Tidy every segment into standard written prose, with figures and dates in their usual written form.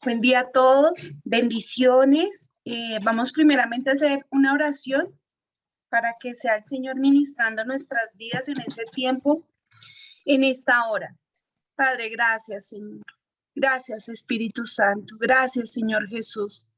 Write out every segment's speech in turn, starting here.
Buen día a todos, bendiciones. Vamos primeramente a hacer una oración para que sea el Señor ministrando nuestras vidas en este tiempo, en esta hora. Padre, gracias, Señor. Gracias, Espíritu Santo. Gracias, Señor Jesús.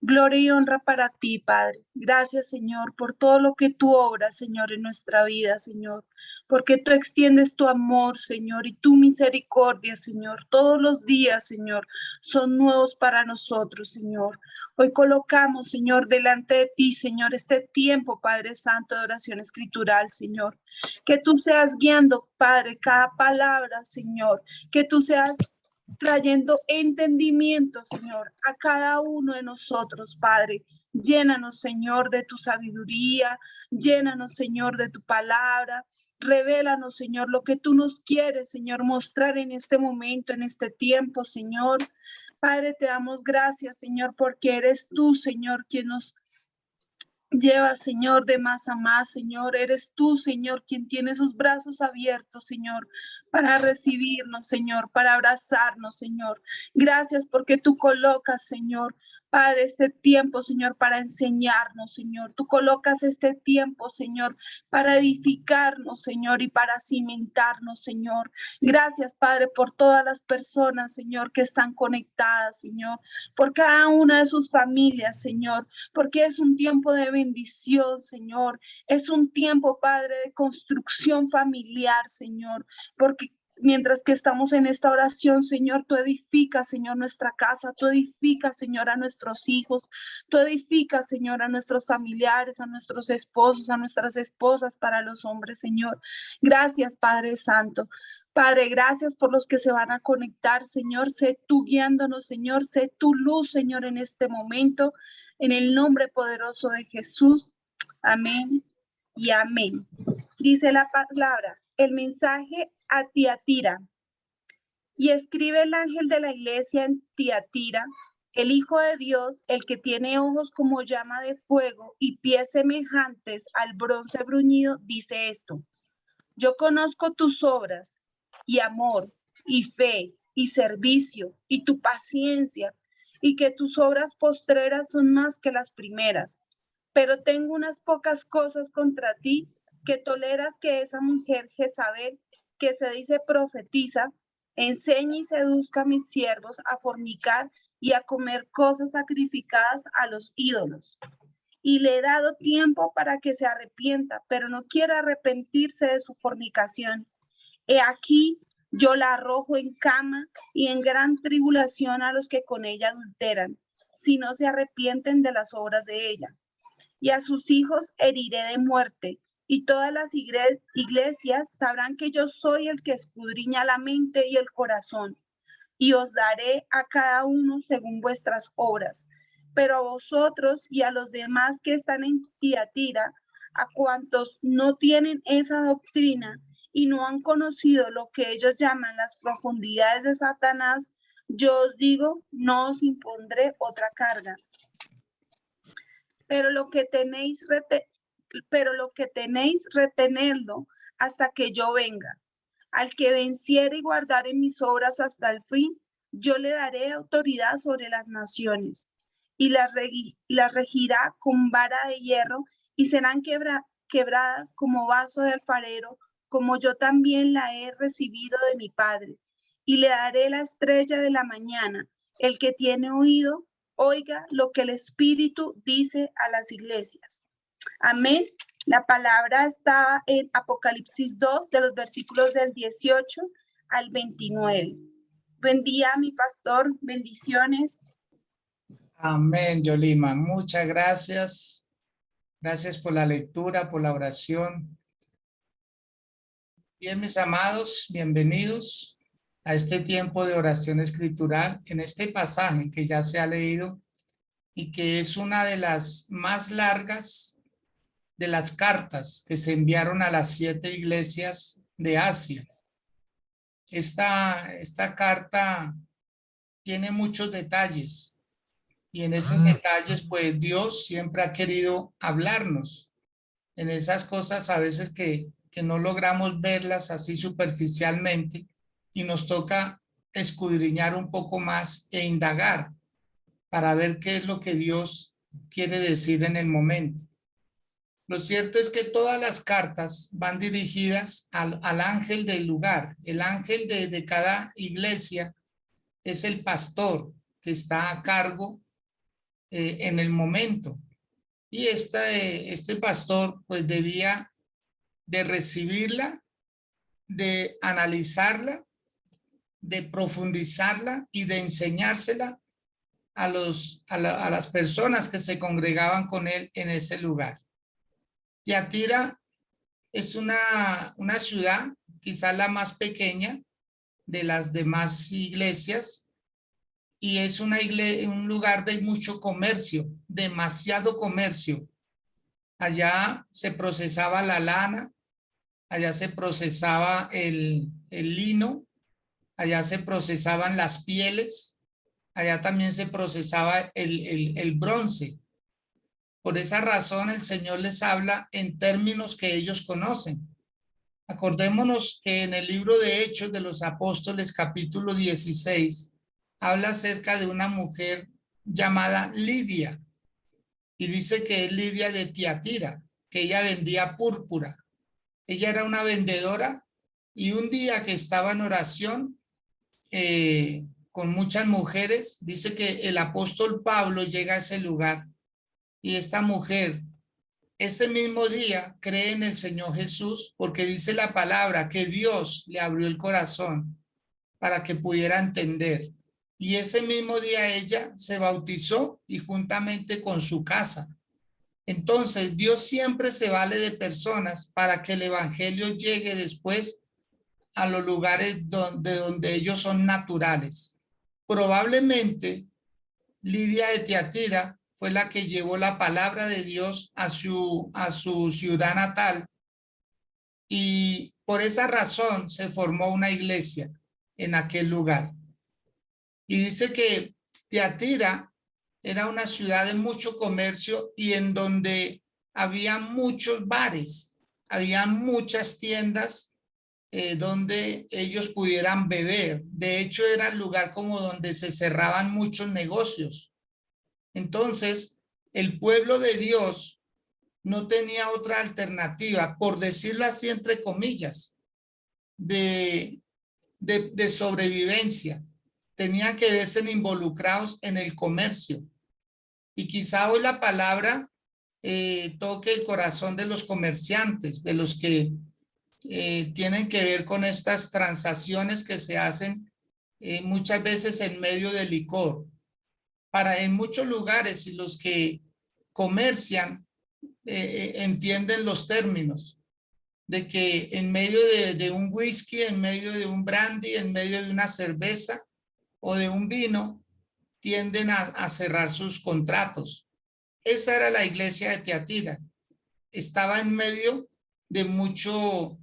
Gloria y honra para ti, Padre. Gracias, Señor, por todo lo que tú obras, Señor, en nuestra vida, Señor. Porque tú extiendes tu amor, Señor, y tu misericordia, Señor. Todos los días, Señor, son nuevos para nosotros, Señor. Hoy colocamos, Señor, delante de ti, Señor, este tiempo, Padre Santo, de oración escritural, Señor. Que tú seas guiando, Padre, cada palabra, Señor. Que tú seas trayendo entendimiento, Señor, a cada uno de nosotros, Padre. Llénanos, Señor, de tu sabiduría, llénanos, Señor, de tu palabra. Revélanos, Señor, lo que tú nos quieres, Señor, mostrar en este momento, en este tiempo, Señor. Padre, te damos gracias, Señor, porque eres tú, Señor, quien nos lleva, Señor, de más a más, Señor. Eres tú, Señor, quien tiene sus brazos abiertos, Señor, para recibirnos, Señor, para abrazarnos, Señor. Gracias porque tú colocas, Señor, Padre, este tiempo, Señor, para enseñarnos, Señor. Tú colocas este tiempo, Señor, para edificarnos, Señor, y para cimentarnos, Señor. Gracias, Padre, por todas las personas, Señor, que están conectadas, Señor, por cada una de sus familias, Señor, porque es un tiempo de bendición, Señor. Es un tiempo, Padre, de construcción familiar, Señor, porque mientras que estamos en esta oración, Señor, tú edificas, Señor, nuestra casa, tú edificas, Señor, a nuestros hijos, tú edificas, Señor, a nuestros familiares, a nuestros esposos, a nuestras esposas, para los hombres, Señor. Gracias, Padre Santo. Padre, gracias por los que se van a conectar, Señor. Sé tú guiándonos, Señor. Sé tu luz, Señor, en este momento. En el nombre poderoso de Jesús. Amén y amén. Dice la palabra, el mensaje a Tiatira. Y escribe el ángel de la iglesia en Tiatira, el Hijo de Dios, el que tiene ojos como llama de fuego y pies semejantes al bronce bruñido, dice esto. Yo conozco tus obras y amor y fe y servicio y tu paciencia y que tus obras postreras son más que las primeras. Pero tengo unas pocas cosas contra ti, que toleras que esa mujer Jezabel, que se dice profetiza, enseñe y seduzca a mis siervos a fornicar y a comer cosas sacrificadas a los ídolos. Y le he dado tiempo para que se arrepienta, pero no quiere arrepentirse de su fornicación. He aquí, yo la arrojo en cama y en gran tribulación a los que con ella adulteran, si no se arrepienten de las obras de ella. Y a sus hijos heriré de muerte, y todas las iglesias sabrán que yo soy el que escudriña la mente y el corazón, y os daré a cada uno según vuestras obras. Pero a vosotros y a los demás que están en Tiatira, a cuantos no tienen esa doctrina y no han conocido lo que ellos llaman las profundidades de Satanás, yo os digo, no os impondré otra carga. Pero lo que tenéis, retenedlo hasta que yo venga. Al que venciere y guardare mis obras hasta el fin, yo le daré autoridad sobre las naciones y las regirá con vara de hierro y serán quebradas como vaso de alfarero, como yo también la he recibido de mi Padre. Y le daré la estrella de la mañana. El que tiene oído, oiga lo que el Espíritu dice a las iglesias. Amén. La palabra está en Apocalipsis 2, de los versículos del 18 al 29. Buen día, mi pastor. Bendiciones. Amén, Yolima. Muchas gracias. Gracias por la lectura, por la oración. Bien, mis amados, bienvenidos a este tiempo de oración escritural en este pasaje que ya se ha leído y que es una de las más largas de las cartas que se enviaron a las 7 iglesias de Asia. Esta carta tiene muchos detalles y en esos detalles pues Dios siempre ha querido hablarnos en esas cosas a veces que no logramos verlas así superficialmente y nos toca escudriñar un poco más e indagar para ver qué es lo que Dios quiere decir en el momento. Lo cierto es que todas las cartas van dirigidas al ángel del lugar. El ángel de cada iglesia es el pastor que está a cargo en el momento. Y este pastor pues debía de recibirla, de analizarla, de profundizarla y de enseñársela a las personas que se congregaban con él en ese lugar. Tiatira es una ciudad, quizás la más pequeña de las demás iglesias, y es un lugar de mucho comercio, demasiado comercio. Allá se procesaba la lana, allá se procesaba el lino, allá se procesaban las pieles, allá también se procesaba el bronce. Por esa razón el Señor les habla en términos que ellos conocen. Acordémonos que en el libro de Hechos de los Apóstoles, capítulo 16, habla acerca de una mujer llamada Lidia, y dice que es Lidia de Tiatira, que ella vendía púrpura. Ella era una vendedora, y un día que estaba en oración con muchas mujeres, dice que el apóstol Pablo llega a ese lugar, y esta mujer ese mismo día cree en el Señor Jesús, porque dice la palabra que Dios le abrió el corazón para que pudiera entender. Y ese mismo día ella se bautizó, y juntamente con su casa. Entonces Dios siempre se vale de personas para que el evangelio llegue después a los lugares donde ellos son naturales. Probablemente Lidia de Tiatira fue la que llevó la palabra de Dios a su ciudad natal, y por esa razón se formó una iglesia en aquel lugar. Y dice que Tiatira era una ciudad de mucho comercio, y en donde había muchos bares, había muchas tiendas donde ellos pudieran beber. De hecho, era el lugar como donde se cerraban muchos negocios. Entonces, el pueblo de Dios no tenía otra alternativa, por decirlo así entre comillas, de sobrevivencia. Tenían que verse involucrados en el comercio. Y quizá hoy la palabra toque el corazón de los comerciantes, de los que tienen que ver con estas transacciones que se hacen muchas veces en medio del licor. En muchos lugares, y los que comercian entienden los términos de que en medio de un whisky, en medio de un brandy, en medio de una cerveza o de un vino, tienden a cerrar sus contratos. Esa era la iglesia de Tiatira. Estaba en medio de mucho,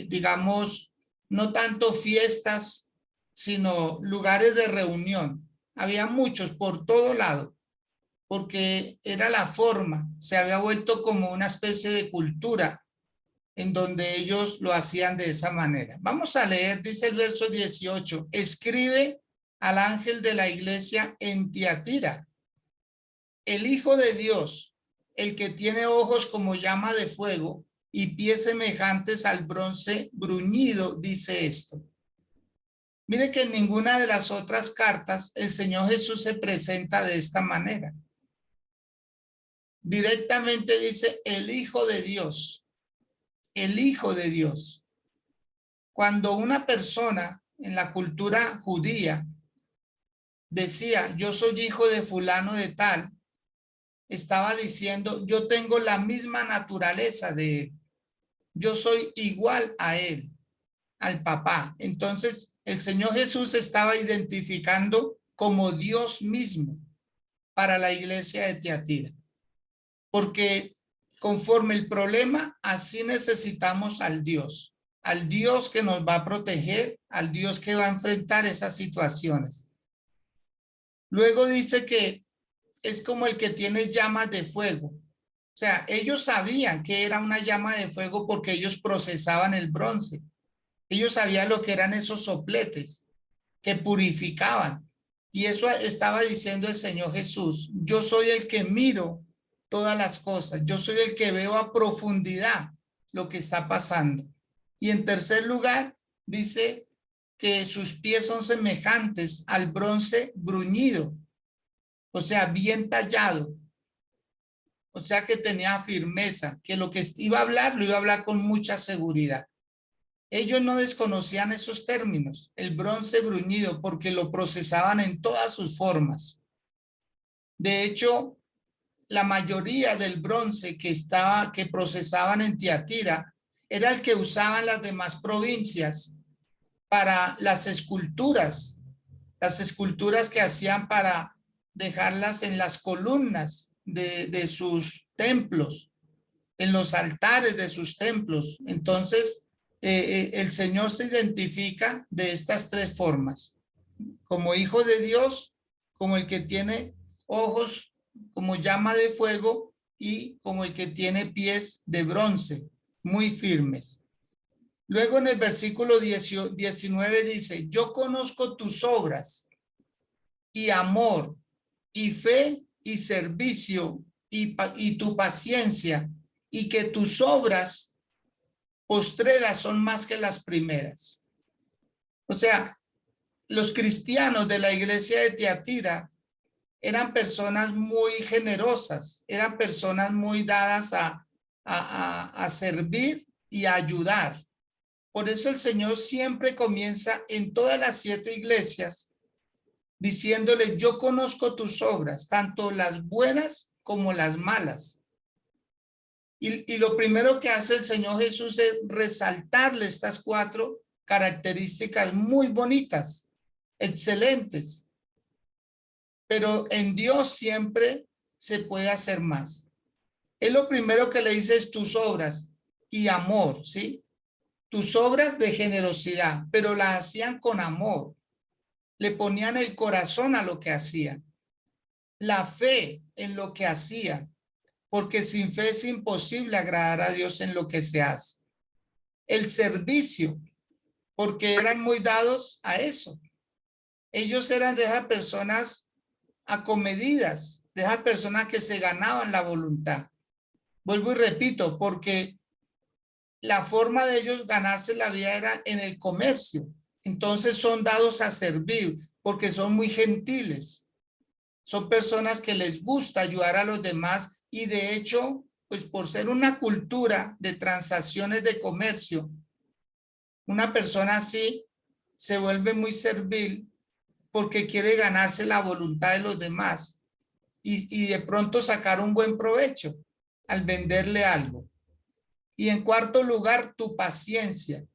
digamos, no tanto fiestas, sino lugares de reunión. Había muchos por todo lado, porque era la forma, se había vuelto como una especie de cultura en donde ellos lo hacían de esa manera. Vamos a leer, dice el verso 18, escribe al ángel de la iglesia en Tiatira, el Hijo de Dios, el que tiene ojos como llama de fuego y pies semejantes al bronce bruñido, dice esto. Mire que en ninguna de las otras cartas el Señor Jesús se presenta de esta manera. Directamente dice el Hijo de Dios, el Hijo de Dios. Cuando una persona en la cultura judía decía, yo soy hijo de fulano de tal, estaba diciendo, yo tengo la misma naturaleza de él. Yo soy igual a él, al papá. Entonces, el Señor Jesús estaba identificando como Dios mismo para la iglesia de Tiatira. Porque conforme el problema, así necesitamos al Dios que nos va a proteger, al Dios que va a enfrentar esas situaciones. Luego dice que es como el que tiene llamas de fuego. O sea, ellos sabían que era una llama de fuego porque ellos procesaban el bronce. Ellos sabían lo que eran esos sopletes que purificaban. Y eso estaba diciendo el Señor Jesús. Yo soy el que miro todas las cosas. Yo soy el que veo a profundidad lo que está pasando. Y en tercer lugar, dice que sus pies son semejantes al bronce bruñido, o sea, bien tallado. O sea, que tenía firmeza, que lo que iba a hablar, lo iba a hablar con mucha seguridad. Ellos no desconocían esos términos, el bronce bruñido, porque lo procesaban en todas sus formas. De hecho, la mayoría del bronce que procesaban en Tiatira era el que usaban las demás provincias para las esculturas que hacían para dejarlas en las columnas de sus templos, en los altares de sus templos. Entonces, el Señor se identifica de estas tres formas: como hijo de Dios, como el que tiene ojos como llama de fuego y como el que tiene pies de bronce, muy firmes. Luego en el versículo 19 dice: yo conozco tus obras y amor y fe y servicio y tu paciencia, y que tus obras postreras son más que las primeras. O sea, los cristianos de la iglesia de Tiatira eran personas muy generosas, eran personas muy dadas a servir y a ayudar. Por eso el Señor siempre comienza en todas las 7 iglesias diciéndole: yo conozco tus obras, tanto las buenas como las malas. Y lo primero que hace el Señor Jesús es resaltarle estas 4 características muy bonitas, excelentes. Pero en Dios siempre se puede hacer más. Él lo primero que le dice es tus obras y amor, ¿sí? Tus obras de generosidad, pero las hacían con amor. Le ponían el corazón a lo que hacían. La fe en lo que hacían, porque sin fe es imposible agradar a Dios en lo que se hace. El servicio, porque eran muy dados a eso. Ellos eran de esas personas acomedidas, de esas personas que se ganaban la voluntad. Vuelvo y repito, porque la forma de ellos ganarse la vida era en el comercio. Entonces son dados a servir porque son muy gentiles. Son personas que les gusta ayudar a los demás, y de hecho, pues por ser una cultura de transacciones de comercio, una persona así se vuelve muy servil porque quiere ganarse la voluntad de los demás y de pronto sacar un buen provecho al venderle algo. Y en cuarto lugar, tu paciencia,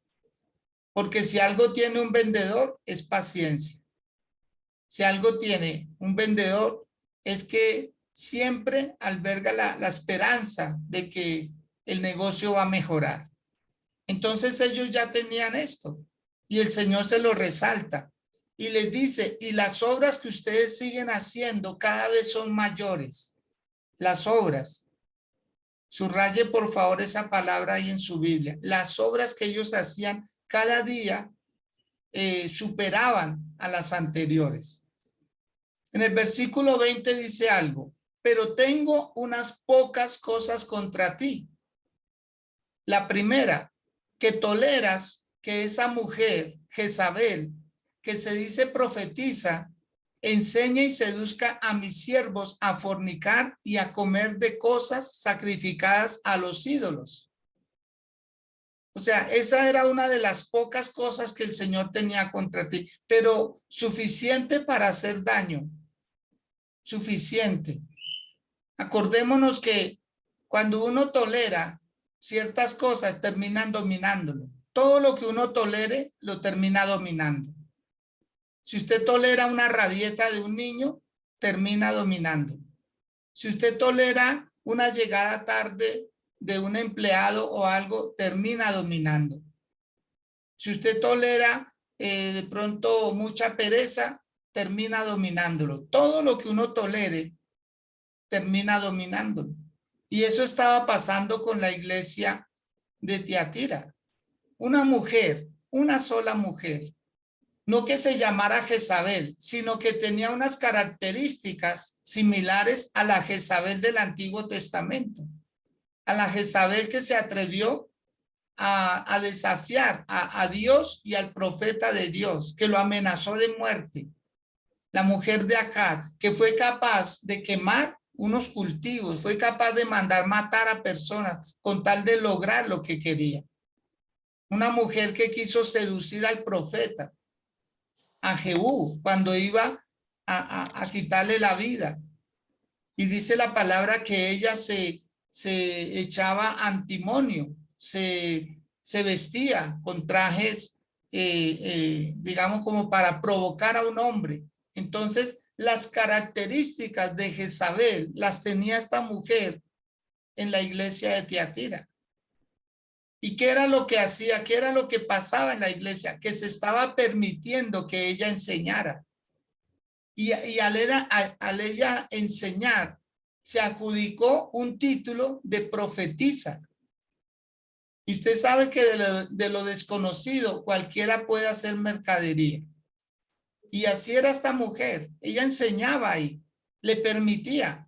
porque si algo tiene un vendedor es paciencia. Si algo tiene un vendedor es que siempre alberga la esperanza de que el negocio va a mejorar. Entonces ellos ya tenían esto y el Señor se lo resalta y les dice: y las obras que ustedes siguen haciendo cada vez son mayores. Las obras. Subraye por favor esa palabra ahí en su Biblia. Las obras que ellos hacían cada día superaban a las anteriores. En el versículo 20 dice algo: pero tengo unas pocas cosas contra ti. La primera, que toleras que esa mujer, Jezabel, que se dice profetiza, enseñe y seduzca a mis siervos a fornicar y a comer de cosas sacrificadas a los ídolos. O sea, esa era una de las pocas cosas que el Señor tenía contra ti, pero suficiente para hacer daño. Suficiente. Acordémonos que cuando uno tolera ciertas cosas, terminan dominándolo. Todo lo que uno tolere, lo termina dominando. Si usted tolera una rabieta de un niño, termina dominando. Si usted tolera una llegada tarde de un empleado o algo, termina dominando. Si usted tolera de pronto mucha pereza, termina dominándolo. Todo lo que uno tolere, termina dominándolo. Y eso estaba pasando con la iglesia de Tiatira. Una mujer una sola mujer. No que se llamara Jezabel, sino que tenía unas características similares a la Jezabel del Antiguo Testamento, a la Jezabel que se atrevió a desafiar a Dios y al profeta de Dios, que lo amenazó de muerte. La mujer de Acab, que fue capaz de quemar unos cultivos, fue capaz de mandar matar a personas con tal de lograr lo que quería. Una mujer que quiso seducir al profeta, a Jehú, cuando iba a quitarle la vida. Y dice la palabra que ella se echaba antimonio, se vestía con trajes, digamos, como para provocar a un hombre. Entonces, las características de Jezabel las tenía esta mujer en la iglesia de Tiatira. ¿Y qué era lo que hacía? ¿Qué era lo que pasaba en la iglesia? Que se estaba permitiendo que ella enseñara. Y al ella enseñar, se adjudicó un título de profetisa. Y usted sabe que de lo desconocido cualquiera puede hacer mercadería. Y así era esta mujer. Ella enseñaba ahí, le permitía.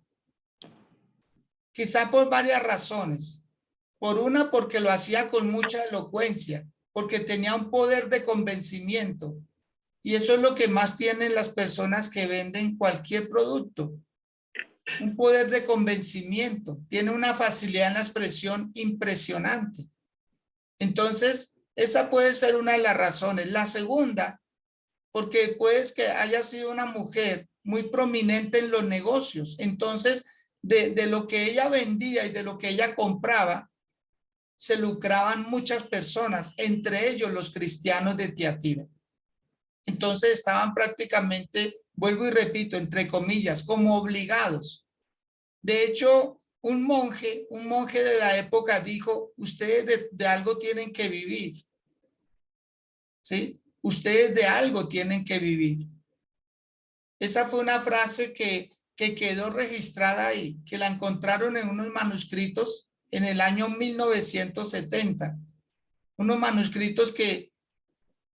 Quizá por varias razones. Por una, porque lo hacía con mucha elocuencia, porque tenía un poder de convencimiento. Y eso es lo que más tienen las personas que venden cualquier producto. Un poder de convencimiento. Tiene una facilidad en la expresión impresionante. Entonces, esa puede ser una de las razones. La segunda, porque puede que haya sido una mujer muy prominente en los negocios. Entonces, de lo que ella vendía y de lo que ella compraba, se lucraban muchas personas, entre ellos los cristianos de Tiatira. Entonces estaban prácticamente, vuelvo y repito, entre comillas, como obligados. De hecho, un monje de la época dijo, ustedes de algo tienen que vivir. ¿Sí? Ustedes de algo tienen que vivir. Esa fue una frase que quedó registrada ahí, que la encontraron en unos manuscritos en el año 1970. Unos manuscritos que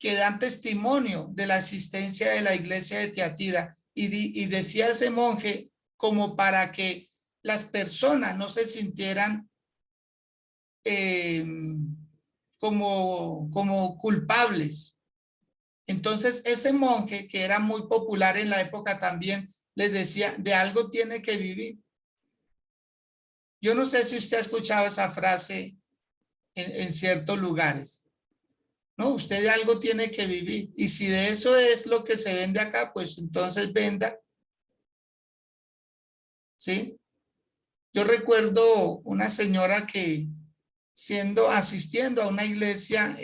dan testimonio de la existencia de la iglesia de Tiatira. Y decía ese monje como para que las personas no se sintieran como culpables. Entonces ese monje, que era muy popular en la época también, les decía, de algo tiene que vivir. Yo no sé si usted ha escuchado esa frase en ciertos lugares. No, usted de algo tiene que vivir. Y si de eso es lo que se vende acá, pues entonces venda. ¿Sí? Yo recuerdo una señora que asistiendo a una iglesia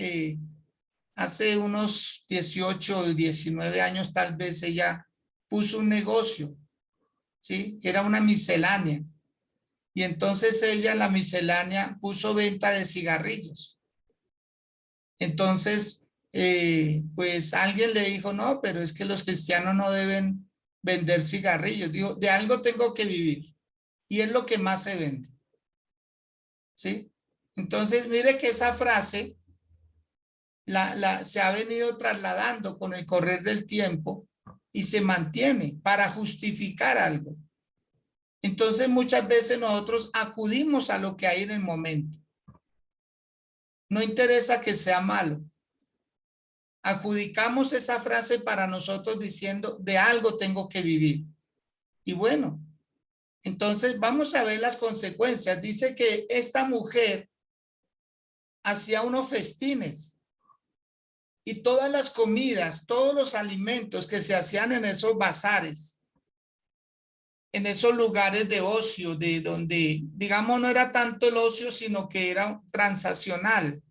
hace unos 18 o 19 años, tal vez ella puso un negocio. ¿Sí? Era una miscelánea. Y entonces ella en la miscelánea puso venta de cigarrillos. Entonces, pues alguien le dijo, no, pero es que los cristianos no deben vender cigarrillos. Dijo, de algo tengo que vivir. Y es lo que más se vende. ¿Sí? Entonces, mire que esa frase se ha venido trasladando con el correr del tiempo y se mantiene para justificar algo. Entonces, muchas veces nosotros acudimos a lo que hay en el momento. No interesa que sea malo. Adjudicamos esa frase para nosotros diciendo, de algo tengo que vivir. Y bueno, entonces vamos a ver las consecuencias. Dice que esta mujer hacía unos festines y todas las comidas, todos los alimentos que se hacían en esos bazares, en esos lugares de ocio, de donde, digamos, no era tanto el ocio, sino que era transaccional.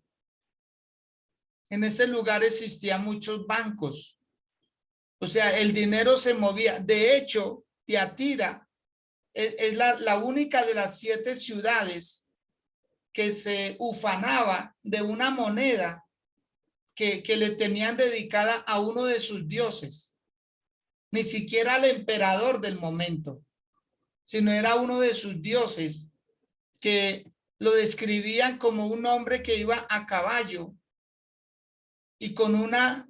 En ese lugar existían muchos bancos. O sea, el dinero se movía. De hecho, Tiatira es la única de las 7 ciudades que se ufanaba de una moneda que le tenían dedicada a uno de sus dioses. Ni siquiera al emperador del momento, sino era uno de sus dioses, que lo describían como un hombre que iba a caballo y con una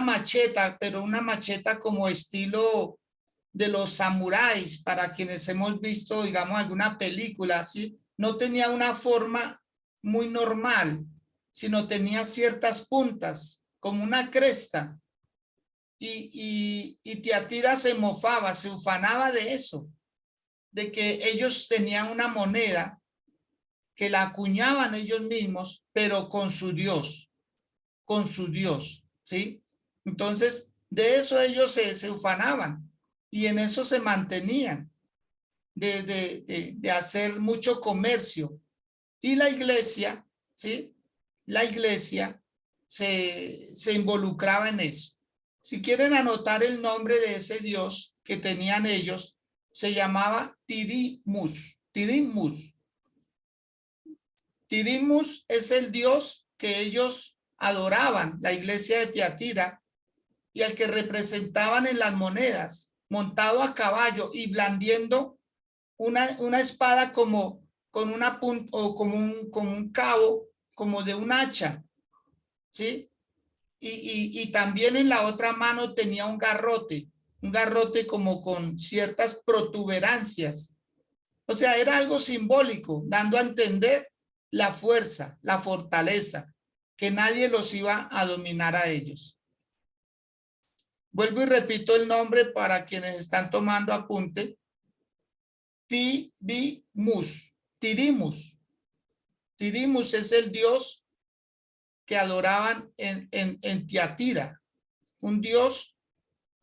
macheta, pero una macheta como estilo de los samuráis, para quienes hemos visto, digamos, alguna película, ¿sí? No tenía una forma muy normal, sino tenía ciertas puntas, como una cresta. Y Tiatira se mofaba, se ufanaba de eso, de que ellos tenían una moneda que la acuñaban ellos mismos, pero con su Dios, ¿sí? Entonces, de eso ellos se ufanaban y en eso se mantenían, de hacer mucho comercio. Y la iglesia, ¿sí? La iglesia se involucraba en eso. Si quieren anotar el nombre de ese dios que tenían ellos, se llamaba Tirimus. Tirimus. Tirimus es el dios que ellos adoraban, la iglesia de Tiatira, y al que representaban en las monedas, montado a caballo y blandiendo una espada como con una punta o como un cabo, como de un hacha, ¿sí? Y también en la otra mano tenía un garrote como con ciertas protuberancias. O sea, era algo simbólico, dando a entender la fuerza, la fortaleza, que nadie los iba a dominar a ellos. Vuelvo y repito el nombre para quienes están tomando apunte. Tirimus. Tirimus. Tirimus es el dios que adoraban en Tiatira. Un dios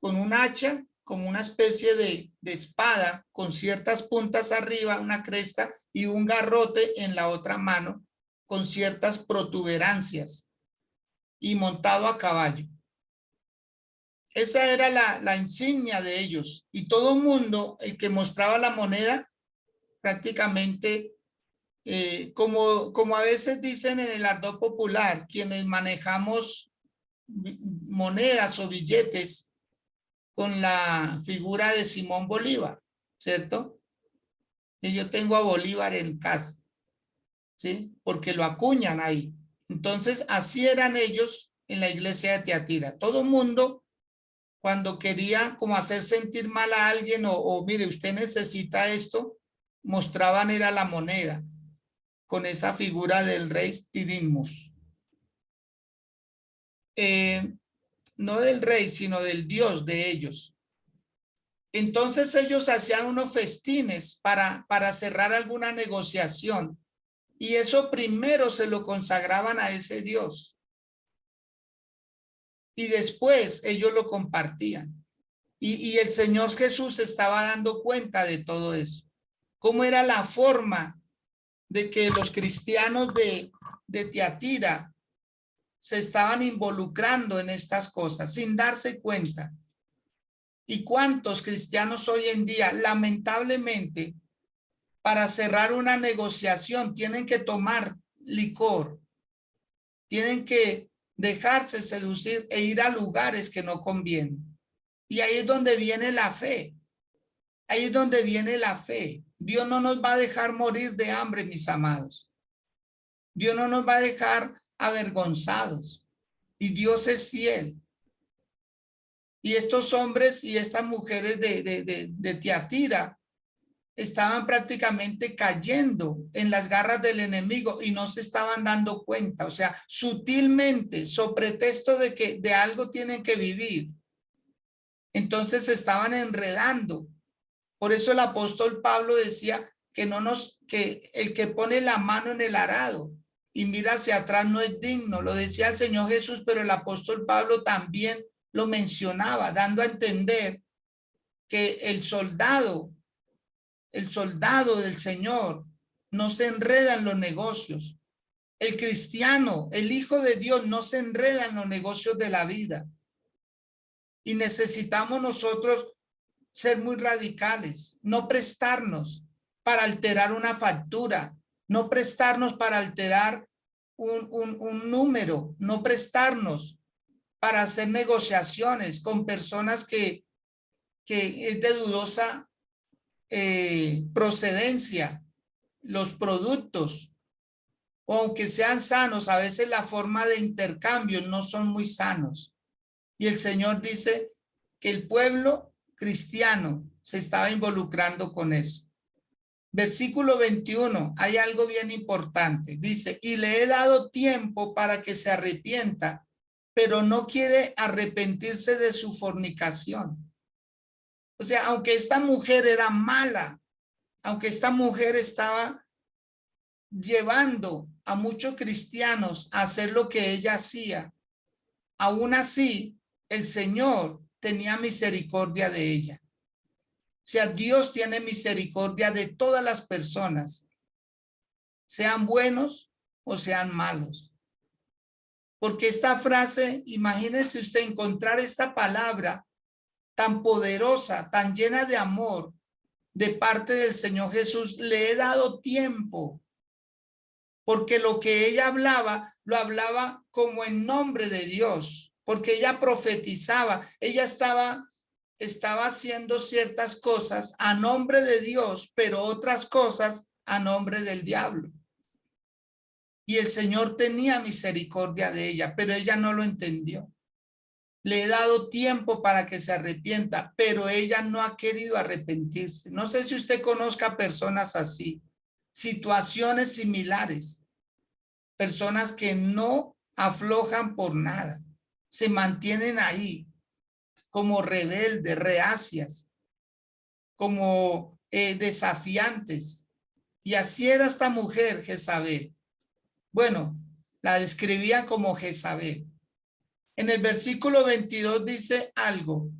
con un hacha, como una especie de espada con ciertas puntas arriba, una cresta, y un garrote en la otra mano con ciertas protuberancias y montado a caballo. Esa era la insignia de ellos. Y todo el mundo, el que mostraba la moneda, prácticamente, como a veces dicen en el ardor popular, quienes manejamos monedas o billetes con la figura de Simón Bolívar, ¿cierto? Y yo tengo a Bolívar en casa, ¿sí? Porque lo acuñan ahí. Entonces, así eran ellos en la iglesia de Tiatira. Todo mundo, cuando quería como hacer sentir mal a alguien o mire, usted necesita esto, mostraban era la moneda con esa figura del rey Tirimus. No del rey, sino del dios de ellos. Entonces ellos hacían unos festines para cerrar alguna negociación y eso primero se lo consagraban a ese dios y después ellos lo compartían. Y el Señor Jesús estaba dando cuenta de todo eso. ¿Cómo era la forma de que los cristianos de Tiatira se estaban involucrando en estas cosas sin darse cuenta? ¿Y cuántos cristianos hoy en día, lamentablemente, para cerrar una negociación tienen que tomar licor, tienen que dejarse seducir e ir a lugares que no convienen? Y ahí es donde viene la fe. Ahí es donde viene la fe. Dios no nos va a dejar morir de hambre, mis amados. Dios no nos va a dejar avergonzados. Y Dios es fiel. Y estos hombres y estas mujeres de Tiatira estaban prácticamente cayendo en las garras del enemigo y no se estaban dando cuenta. O sea, sutilmente, sobre pretexto de que de algo tienen que vivir. Entonces se estaban enredando. Por eso el apóstol Pablo decía que el que pone la mano en el arado y mira hacia atrás no es digno. Lo decía el Señor Jesús, pero el apóstol Pablo también lo mencionaba, dando a entender que el soldado del Señor no se enreda en los negocios. El cristiano, el hijo de Dios, no se enreda en los negocios de la vida. Y necesitamos nosotros ser muy radicales, no prestarnos para alterar una factura, no prestarnos para alterar un número, no prestarnos para hacer negociaciones con personas que es de dudosa procedencia, los productos. o aunque sean sanos, a veces la forma de intercambio no son muy sanos. Y el Señor dice que el pueblo cristiano se estaba involucrando con eso. Versículo 21, hay algo bien importante. Dice, y le he dado tiempo para que se arrepienta, pero no quiere arrepentirse de su fornicación. O sea, aunque esta mujer era mala, aunque esta mujer estaba llevando a muchos cristianos a hacer lo que ella hacía, aún así el Señor tenía misericordia de ella. O sea, Dios tiene misericordia de todas las personas, sean buenos o sean malos. Porque esta frase, imagínese usted encontrar esta palabra tan poderosa, tan llena de amor de parte del Señor Jesús. Le he dado tiempo, porque lo que ella hablaba, lo hablaba como en nombre de Dios, porque ella profetizaba, ella estaba haciendo ciertas cosas a nombre de Dios, pero otras cosas a nombre del diablo. Y el Señor tenía misericordia de ella, pero ella no lo entendió. Le he dado tiempo para que se arrepienta, pero ella no ha querido arrepentirse. No sé si usted conozca personas así, situaciones similares, personas que no aflojan por nada, se mantienen ahí como rebeldes, reacias, como desafiantes. Y así era esta mujer, Jezabel. Bueno, la describían como Jezabel. En el versículo 22 dice algo.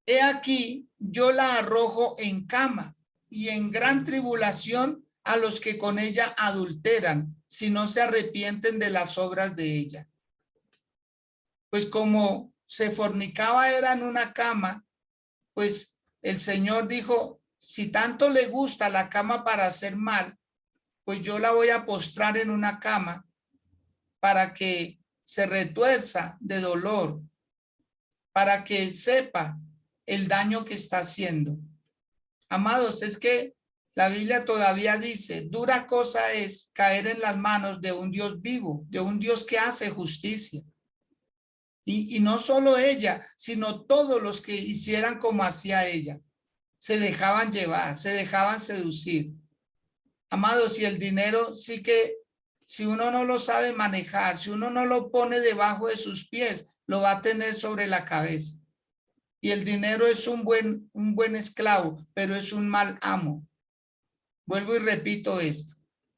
He aquí, yo la arrojo en cama y en gran tribulación a los que con ella adulteran, si no se arrepienten de las obras de ella. Pues como se fornicaba era en una cama, pues el Señor dijo, si tanto le gusta la cama para hacer mal, pues yo la voy a postrar en una cama para que se retuerza de dolor, para que sepa el daño que está haciendo. Amados, es que la Biblia todavía dice, dura cosa es caer en las manos de un Dios vivo, de un Dios que hace justicia. Y no solo ella, sino todos los que hicieran como hacía ella. Se dejaban llevar, se dejaban seducir. Amados, si el dinero sí que, si uno no lo sabe manejar, si uno no lo pone debajo de sus pies, lo va a tener sobre la cabeza. Y el dinero es un buen esclavo, pero es un mal amo. Vuelvo y repito esto.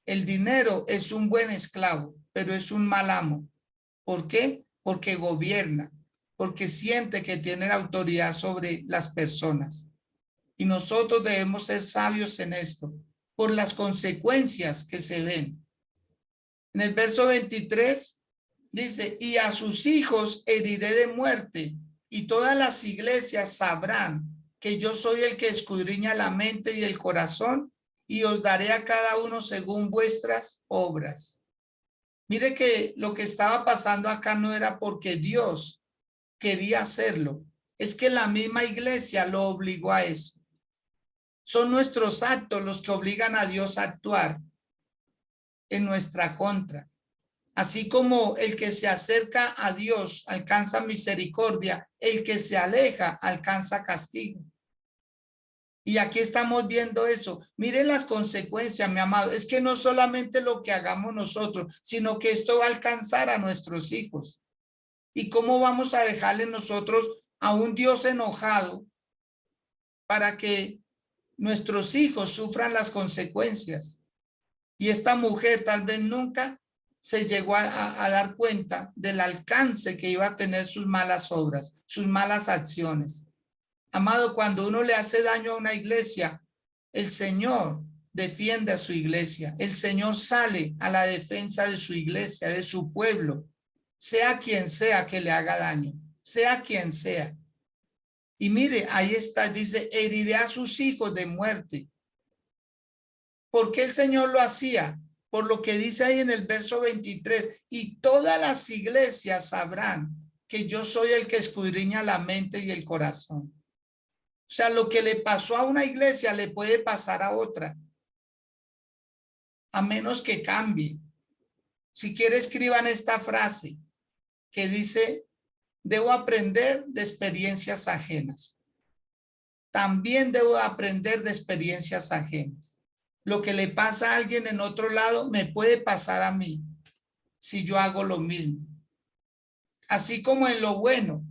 El dinero es un buen esclavo, pero es un mal amo. ¿Por qué? Porque gobierna, porque siente que tiene la autoridad sobre las personas. Y nosotros debemos ser sabios en esto, por las consecuencias que se ven. En el verso 23 dice, y a sus hijos heriré de muerte, y todas las iglesias sabrán que yo soy el que escudriña la mente y el corazón, y os daré a cada uno según vuestras obras. Mire que lo que estaba pasando acá no era porque Dios quería hacerlo, es que la misma iglesia lo obligó a eso. Son nuestros actos los que obligan a Dios a actuar en nuestra contra. Así como el que se acerca a Dios alcanza misericordia, el que se aleja alcanza castigo. Y aquí estamos viendo eso. Miren las consecuencias, mi amado. Es que no solamente lo que hagamos nosotros, sino que esto va a alcanzar a nuestros hijos. ¿Y cómo vamos a dejarle nosotros a un Dios enojado para que nuestros hijos sufran las consecuencias? Y esta mujer tal vez nunca se llegó a dar cuenta del alcance que iba a tener sus malas obras, sus malas acciones. Amado, cuando uno le hace daño a una iglesia, el Señor defiende a su iglesia. El Señor sale a la defensa de su iglesia, de su pueblo, sea quien sea que le haga daño, sea quien sea. Y mire, ahí está, dice, heriré a sus hijos de muerte. ¿Por qué el Señor lo hacía? Por lo que dice ahí en el verso 23, y todas las iglesias sabrán que yo soy el que escudriña la mente y el corazón. O sea, lo que le pasó a una iglesia le puede pasar a otra, a menos que cambie. Si quiere, escriban esta frase que dice: debo aprender de experiencias ajenas. También debo aprender de experiencias ajenas. Lo que le pasa a alguien en otro lado me puede pasar a mí si yo hago lo mismo. Así como en lo bueno,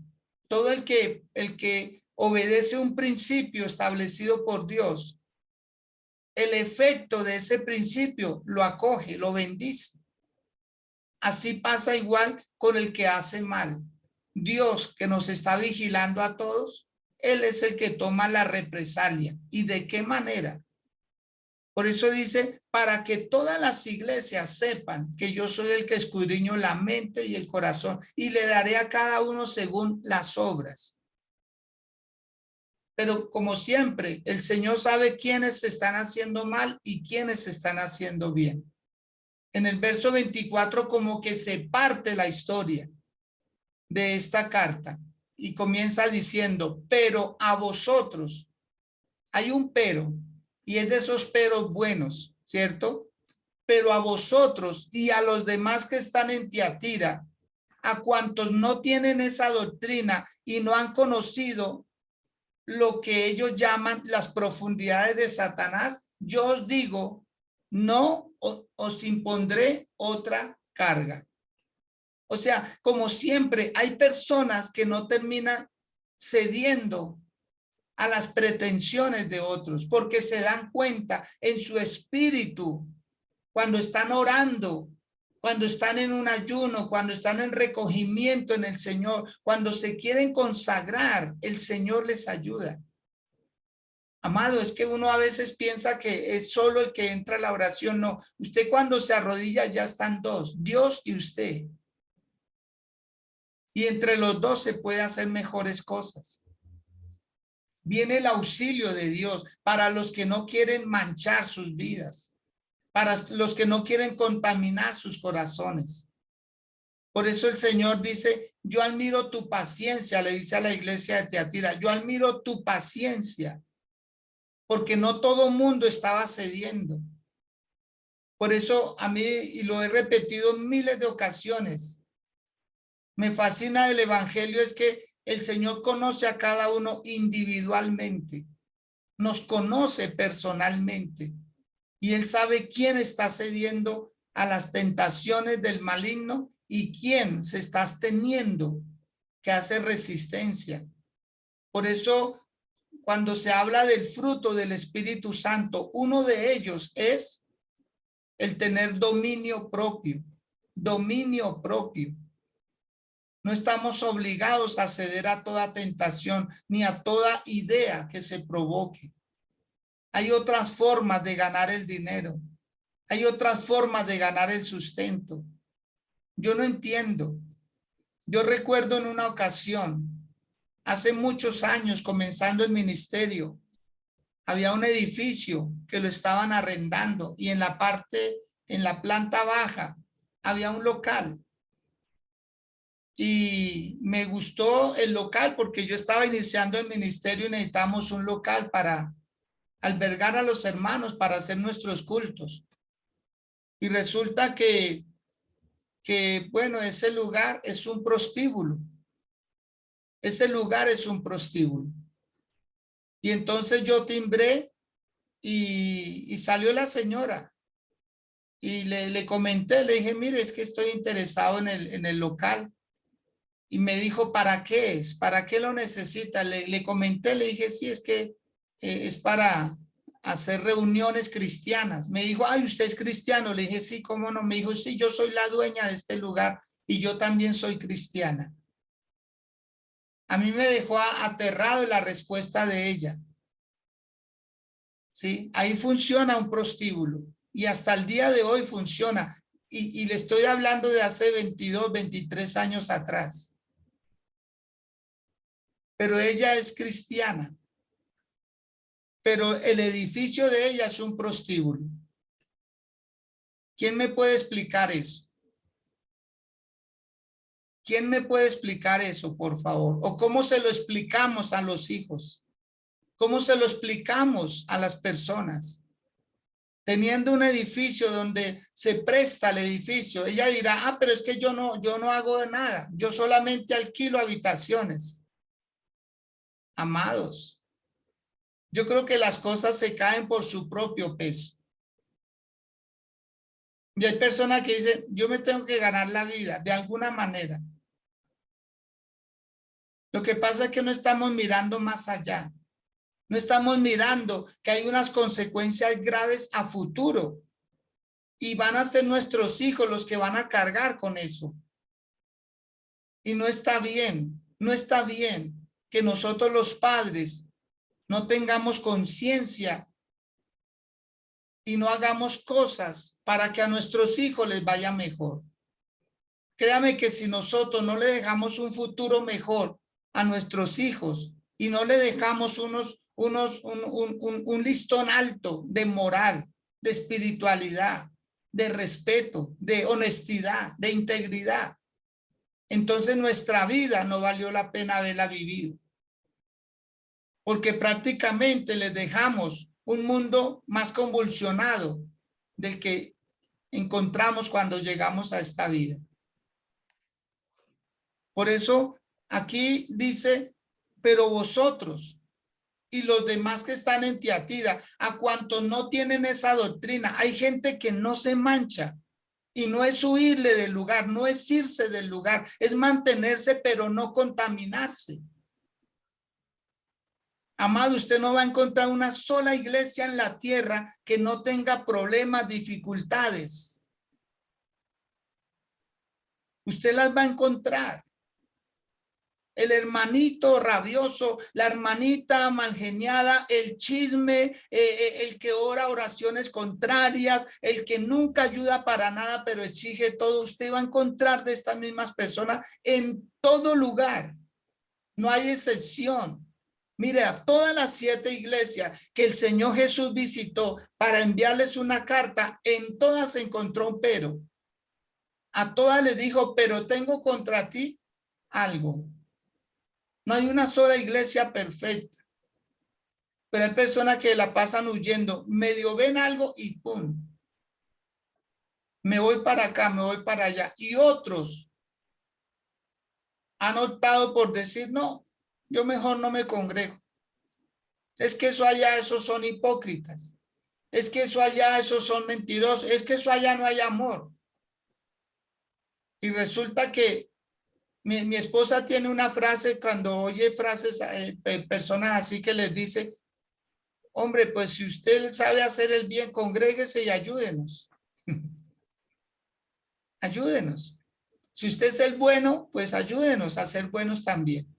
todo el que obedece un principio establecido por Dios, el efecto de ese principio lo acoge, lo bendice. Así pasa igual con el que hace mal. Dios, que nos está vigilando a todos, Él es el que toma la represalia. ¿Y de qué manera? Por eso dice, para que todas las iglesias sepan que yo soy el que escudriño la mente y el corazón, y le daré a cada uno según las obras. Pero como siempre, el Señor sabe quiénes están haciendo mal y quiénes están haciendo bien. En el verso 24 como que se parte la historia de esta carta y comienza diciendo, pero a vosotros, hay un pero, y es de esos peros buenos, ¿cierto? Pero a vosotros y a los demás que están en Tiatira, a cuantos no tienen esa doctrina y no han conocido lo que ellos llaman las profundidades de Satanás, yo os digo, no os impondré otra carga. O sea, como siempre, hay personas que no terminan cediendo a las pretensiones de otros, porque se dan cuenta en su espíritu, cuando están orando, cuando están en un ayuno, cuando están en recogimiento en el Señor, cuando se quieren consagrar, el Señor les ayuda. Amado, es que uno a veces piensa que es solo el que entra a la oración. No, usted cuando se arrodilla ya están dos, Dios y usted. Y entre los dos se puede hacer mejores cosas. Viene el auxilio de Dios para los que no quieren manchar sus vidas, para los que no quieren contaminar sus corazones. Por eso el Señor dice, yo admiro tu paciencia, le dice a la iglesia de Tiatira, yo admiro tu paciencia, porque no todo mundo estaba cediendo. Por eso a mí, y lo he repetido en miles de ocasiones, me fascina el evangelio, es que el Señor conoce a cada uno individualmente, nos conoce personalmente y Él sabe quién está cediendo a las tentaciones del maligno y quién se está absteniendo, que hace resistencia. Por eso, cuando se habla del fruto del Espíritu Santo, uno de ellos es el tener dominio propio, dominio propio. No estamos obligados a ceder a toda tentación ni a toda idea que se provoque. Hay otras formas de ganar el dinero. Hay otras formas de ganar el sustento. Yo no entiendo. Yo recuerdo en una ocasión, hace muchos años, comenzando el ministerio, había un edificio que lo estaban arrendando y en la planta baja, había un local. Y me gustó el local porque yo estaba iniciando el ministerio y necesitamos un local para albergar a los hermanos para hacer nuestros cultos. Y resulta que bueno, ese lugar es un prostíbulo. Ese lugar es un prostíbulo. Y entonces yo timbré y salió la señora. Y le comenté, le dije, mire, es que estoy interesado en el local. Y me dijo, ¿para qué es? ¿Para qué lo necesita? Le comenté, le dije, sí, es que es para hacer reuniones cristianas. Me dijo, ay, ¿usted es cristiano? Le dije, sí, ¿cómo no? Me dijo, sí, yo soy la dueña de este lugar y yo también soy cristiana. A mí me dejó aterrado la respuesta de ella. ¿Sí? Ahí funciona un prostíbulo y hasta el día de hoy funciona. Y le estoy hablando de hace 22, 23 años atrás. Pero ella es cristiana. Pero el edificio de ella es un prostíbulo. ¿Quién me puede explicar eso? ¿Quién me puede explicar eso, por favor? ¿O cómo se lo explicamos a los hijos? ¿Cómo se lo explicamos a las personas? teniendo un edificio donde se presta el edificio, ella dirá, pero es que yo no hago de nada, yo solamente alquilo habitaciones. Amados, yo creo que las cosas se caen por su propio peso. Y hay personas que dicen, yo me tengo que ganar la vida de alguna manera. Lo que pasa es que no estamos mirando más allá. No estamos mirando que hay unas consecuencias graves a futuro. Y van a ser nuestros hijos los que van a cargar con eso. Y no está bien que nosotros los padres no tengamos conciencia y no hagamos cosas para que a nuestros hijos les vaya mejor. Créame que si nosotros no le dejamos un futuro mejor a nuestros hijos y no le dejamos un listón alto de moral, de espiritualidad, de respeto, de honestidad, de integridad, entonces nuestra vida no valió la pena haberla vivido. Porque prácticamente les dejamos un mundo más convulsionado del que encontramos cuando llegamos a esta vida. Por eso aquí dice, pero vosotros y los demás que están en Tiatira, a cuantos no tienen esa doctrina, hay gente que no se mancha. Y no es huirle del lugar, no es irse del lugar, es mantenerse pero no contaminarse. Amado, usted no va a encontrar una sola iglesia en la tierra que no tenga problemas, dificultades. Usted las va a encontrar. El hermanito rabioso, la hermanita malgeniada, el chisme, el que ora oraciones contrarias, el que nunca ayuda para nada, pero exige todo. Usted va a encontrar de estas mismas personas en todo lugar. No hay excepción. Mire, a todas las 7 iglesias que el Señor Jesús visitó para enviarles una carta, en todas se encontró un pero. A todas les dijo, pero tengo contra ti algo. No hay una sola iglesia perfecta. Pero hay personas que la pasan huyendo. Medio ven algo y ¡pum! Me voy para acá, me voy para allá. Y otros han optado por decir, no, yo mejor no me congrego. Es que eso allá, esos son hipócritas. Es que eso allá, esos son mentirosos. Es que eso allá no hay amor. Y resulta que mi esposa tiene una frase cuando oye frases, personas así que les dice, hombre, pues si usted sabe hacer el bien, congréguese y ayúdenos. Ayúdenos. Si usted es el bueno, pues ayúdenos a ser buenos también.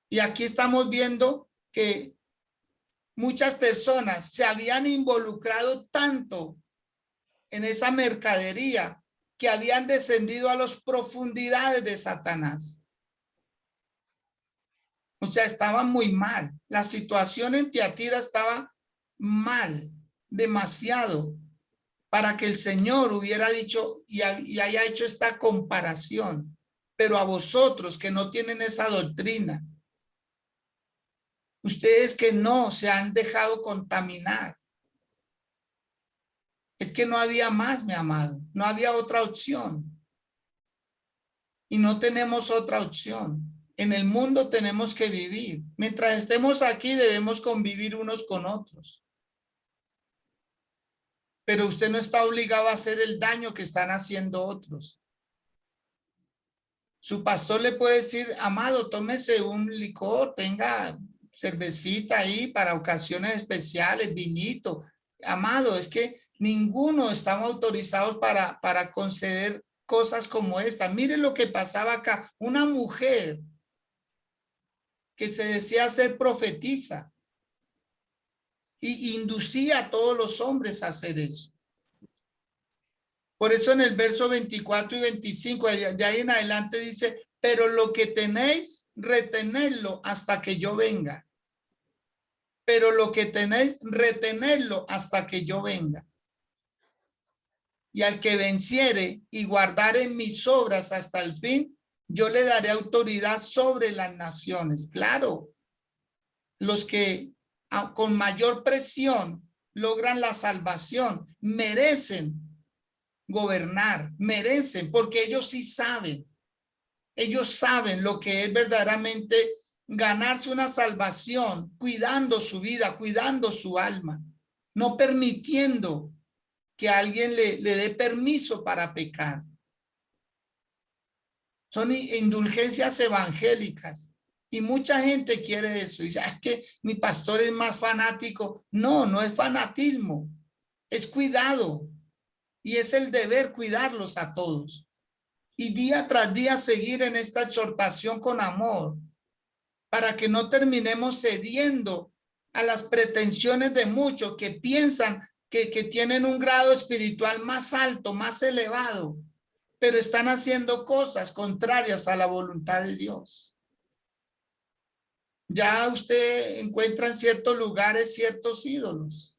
Y aquí estamos viendo que muchas personas se habían involucrado tanto en esa mercadería que habían descendido a las profundidades de Satanás. O sea, estaban muy mal. La situación en Tiatira estaba mal, demasiado, para que el Señor hubiera dicho y haya hecho esta comparación. Pero a vosotros que no tienen esa doctrina, ustedes que no se han dejado contaminar, es que no había más, mi amado, no había otra opción. Y no tenemos otra opción. En el mundo tenemos que vivir. Mientras estemos aquí debemos convivir unos con otros. Pero usted no está obligado a hacer el daño que están haciendo otros. Su pastor le puede decir, amado, tómese un licor, tenga cervecita ahí para ocasiones especiales, vinito. Amado, es que ninguno estamos autorizados para conceder cosas como esta. Miren lo que pasaba acá. Una mujer que se decía ser profetisa y inducía a todos los hombres a hacer eso. Por eso en el verso 24 y 25, de ahí en adelante dice, pero lo que tenéis, retenedlo hasta que yo venga. Pero lo que tenéis, retenedlo hasta que yo venga. Y al que venciere y guardare mis obras hasta el fin, yo le daré autoridad sobre las naciones. Claro, los que con mayor presión logran la salvación, merecen gobernar, merecen, porque ellos sí saben. Ellos saben lo que es verdaderamente ganarse una salvación, cuidando su vida, cuidando su alma, no permitiendo que alguien le dé permiso para pecar. Son indulgencias evangélicas. Y mucha gente quiere eso. Y dice, es que mi pastor es más fanático. No, no es fanatismo. Es cuidado. Y es el deber cuidarlos a todos. Y día tras día seguir en esta exhortación con amor. Para que no terminemos cediendo a las pretensiones de muchos que piensan que tienen un grado espiritual más alto, más elevado, pero están haciendo cosas contrarias a la voluntad de Dios. Ya usted encuentra en ciertos lugares ciertos ídolos.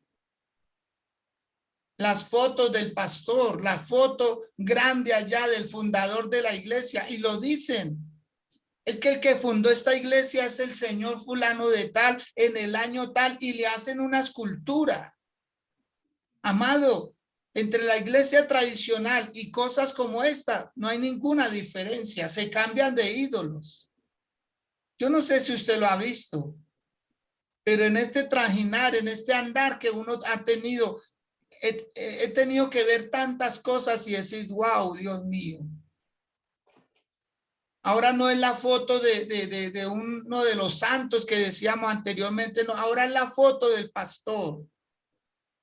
Las fotos del pastor, la foto grande allá del fundador de la iglesia, y lo dicen. Es que el que fundó esta iglesia es el señor fulano de tal, en el año tal, y le hacen una escultura. Amado, entre la iglesia tradicional y cosas como esta, no hay ninguna diferencia. Se cambian de ídolos. Yo no sé si usted lo ha visto, pero en este trajinar, en este andar que uno ha tenido, he tenido que ver tantas cosas y decir, wow, Dios mío. Ahora no es la foto de uno de los santos que decíamos anteriormente, no, ahora es la foto del pastor,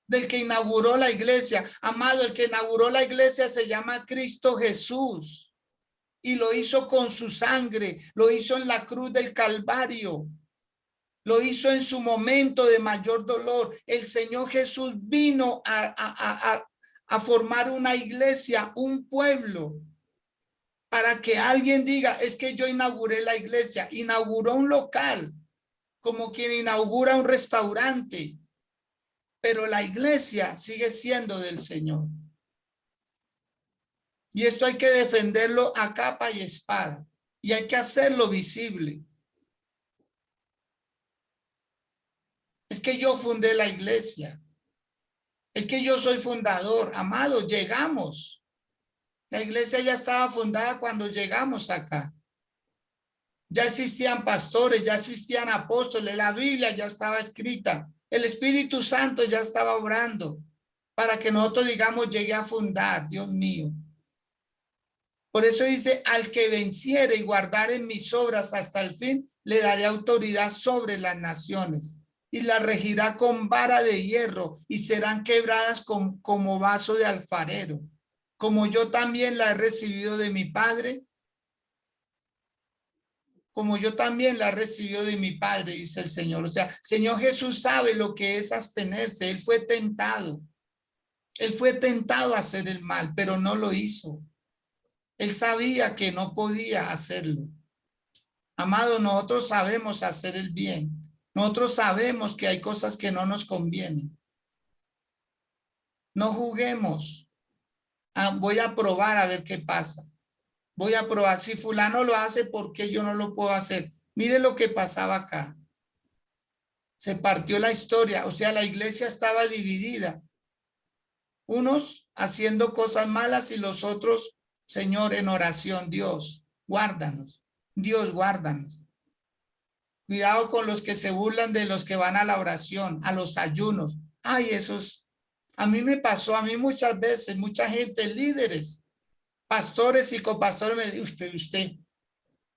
del que inauguró la iglesia. Amado, el que inauguró la iglesia se llama Cristo Jesús y lo hizo con su sangre, lo hizo en la cruz del Calvario, lo hizo en su momento de mayor dolor. El Señor Jesús vino a formar una iglesia, un pueblo, para que alguien diga, es que yo inauguré la iglesia. Inauguró un local, como quien inaugura un restaurante, pero la iglesia sigue siendo del Señor. Y esto hay que defenderlo a capa y espada, y hay que hacerlo visible. Es que yo fundé la iglesia, es que yo soy fundador. Amado, llegamos. La iglesia ya estaba fundada cuando llegamos acá. Ya existían pastores, ya existían apóstoles, la Biblia ya estaba escrita, el Espíritu Santo ya estaba obrando para que nosotros digamos, llegué a fundar, Dios mío. Por eso dice, al que venciere y guardare mis obras hasta el fin, le daré autoridad sobre las naciones y la regirá con vara de hierro y serán quebradas como vaso de alfarero. Como yo también la he recibido de mi Padre, como yo también la he recibido de mi Padre, dice el Señor. O sea, Señor Jesús sabe lo que es abstenerse. Él fue tentado. Él fue tentado a hacer el mal, pero no lo hizo. Él sabía que no podía hacerlo. Amado, nosotros sabemos hacer el bien. Nosotros sabemos que hay cosas que no nos convienen. No juguemos. Voy a probar a ver qué pasa. Voy a probar. Si fulano lo hace, ¿por qué yo no lo puedo hacer? Mire lo que pasaba acá. Se partió la historia. O sea, la iglesia estaba dividida. Unos haciendo cosas malas y los otros, Señor, en oración. Dios, guárdanos. Dios, guárdanos. Cuidado con los que se burlan de los que van a la oración, a los ayunos. Ay, esos. A mí me pasó, a mí muchas veces, mucha gente, líderes, pastores y copastores me dicen, pero usted,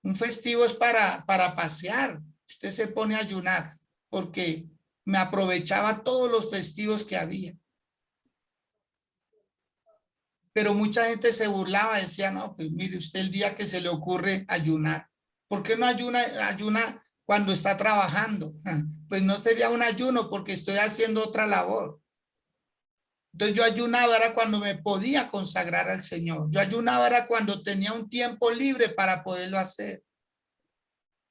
un festivo es para pasear. Usted se pone a ayunar porque me aprovechaba todos los festivos que había. Pero mucha gente se burlaba, decía, no, pues mire usted el día que se le ocurre ayunar. ¿Por qué no ayuna cuando está trabajando? Pues no sería un ayuno porque estoy haciendo otra labor. Entonces yo ayunaba era cuando me podía consagrar al Señor. Yo ayunaba era cuando tenía un tiempo libre para poderlo hacer.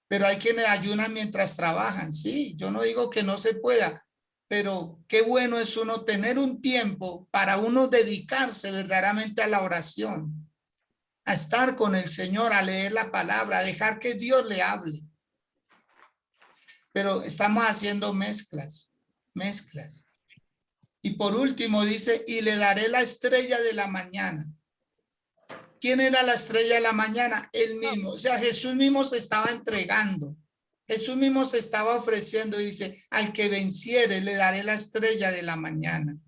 Pero hay quienes ayunan mientras trabajan. Sí, yo no digo que no se pueda, pero qué bueno es uno tener un tiempo para uno dedicarse verdaderamente a la oración, a estar con el Señor, a leer la palabra, a dejar que Dios le hable. Pero estamos haciendo mezclas. Y por último dice, y le daré la estrella de la mañana. ¿Quién era la estrella de la mañana? Él mismo. O sea, Jesús mismo se estaba entregando. Jesús mismo se estaba ofreciendo. Dice, al que venciere le daré la estrella de la mañana.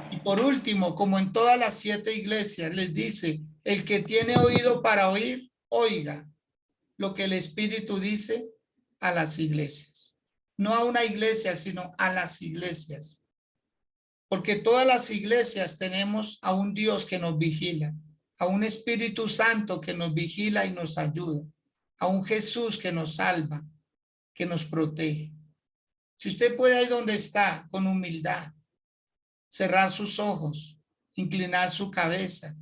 Y por último, como en todas las 7 iglesias, les dice, el que tiene oído para oír, oiga lo que el Espíritu dice a las iglesias. No a una iglesia, sino a las iglesias. Porque todas las iglesias tenemos a un Dios que nos vigila, a un Espíritu Santo que nos vigila y nos ayuda, a un Jesús que nos salva, que nos protege. Si usted puede ahí donde está, con humildad, cerrar sus ojos, inclinar su cabeza,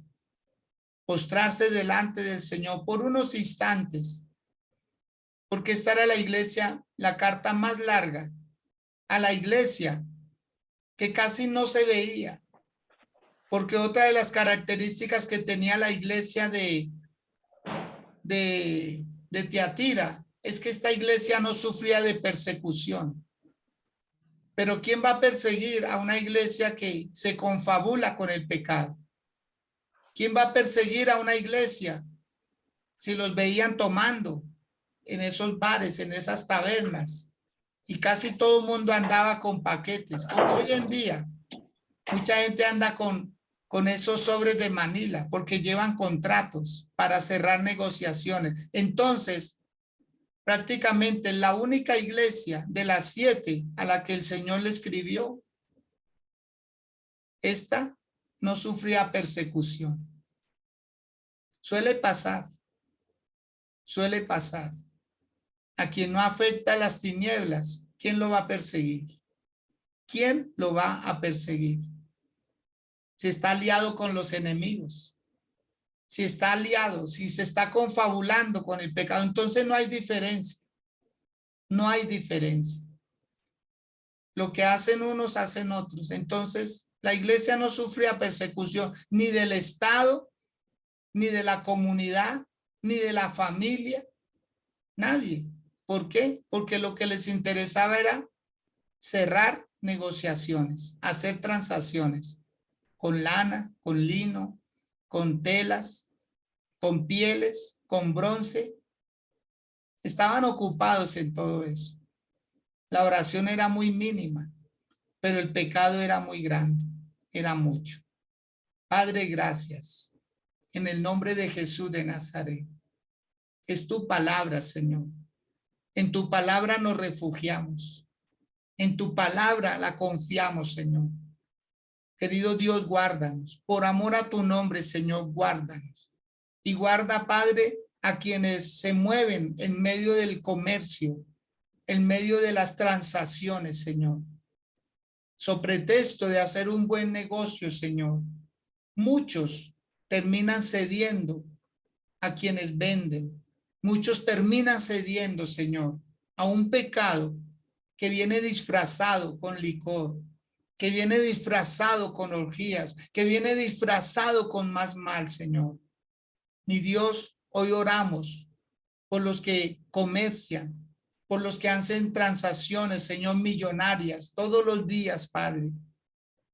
postrarse delante del Señor por unos instantes, porque esta era la iglesia, la carta más larga, a la iglesia que casi no se veía, porque otra de las características que tenía la iglesia de Tiatira es que esta iglesia no sufría de persecución. Pero ¿quién va a perseguir a una iglesia que se confabula con el pecado? ¿Quién va a perseguir a una iglesia si los veían tomando en esos bares, en esas tabernas? Y casi todo el mundo andaba con paquetes. Hoy en día, mucha gente anda con esos sobres de Manila porque llevan contratos para cerrar negociaciones. Entonces, prácticamente la única iglesia de las 7 a la que el Señor le escribió, esta no sufría persecución. Suele pasar. A quien no afecta las tinieblas, ¿quién lo va a perseguir? ¿Quién lo va a perseguir? Si está aliado con los enemigos, si está aliado, si se está confabulando con el pecado, entonces no hay diferencia. No hay diferencia. Lo que hacen unos, hacen otros. Entonces, la iglesia no sufría persecución ni del Estado, ni de la comunidad, ni de la familia. Nadie. ¿Por qué? Porque lo que les interesaba era cerrar negociaciones, hacer transacciones con lana, con lino, con telas, con pieles, con bronce. Estaban ocupados en todo eso. La oración era muy mínima, pero el pecado era muy grande, era mucho. Padre, gracias. En el nombre de Jesús de Nazaret. Es tu palabra, Señor. En tu palabra nos refugiamos. En tu palabra la confiamos, Señor. Querido Dios, guárdanos. Por amor a tu nombre, Señor, guárdanos. Y guarda, Padre, a quienes se mueven en medio del comercio, en medio de las transacciones, Señor. So pretexto de hacer un buen negocio, Señor, muchos terminan cediendo a quienes venden. Muchos terminan cediendo, Señor, a un pecado que viene disfrazado con licor, que viene disfrazado con orgías, que viene disfrazado con más mal, Señor. Mi Dios, hoy oramos por los que comercian, por los que hacen transacciones, Señor, millonarias todos los días, Padre,